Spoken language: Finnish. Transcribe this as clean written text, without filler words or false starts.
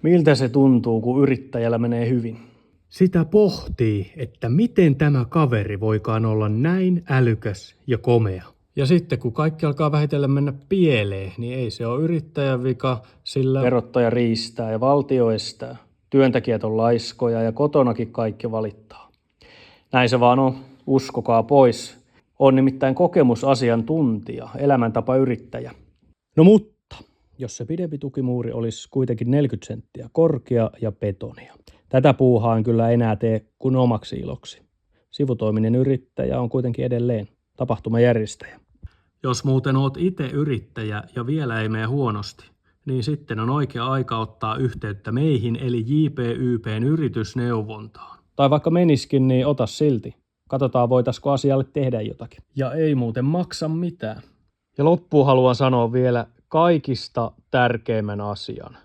Miltä se tuntuu, kun yrittäjällä menee hyvin? Sitä pohtii, että miten tämä kaveri voikaan olla näin älykäs ja komea. Ja sitten kun kaikki alkaa vähitellen mennä pieleen, niin ei se ole yrittäjän vika, sillä Verottaja riistää ja valtio estää. Työntekijät on laiskoja ja kotonakin kaikki valittaa. Näin se vaan on, uskokaa pois. On nimittäin kokemusasiantuntija, elämäntapayrittäjä. No mutta, jos se pidempi tukimuuri olisi kuitenkin 40 senttiä korkea ja betonia. Tätä puuhaa en kyllä enää tee kuin omaksi iloksi. Sivutoiminen yrittäjä on kuitenkin edelleen tapahtumajärjestäjä. Jos muuten oot itse yrittäjä ja vielä ei mene huonosti, niin sitten on oikea aika ottaa yhteyttä meihin eli JPYPn yritysneuvontaan. Tai vaikka meniskin, niin ota silti. Katsotaan, voitaisiko asialle tehdä jotakin. Ja ei muuten maksa mitään. Ja loppuun haluan sanoa vielä kaikista tärkeimmän asian.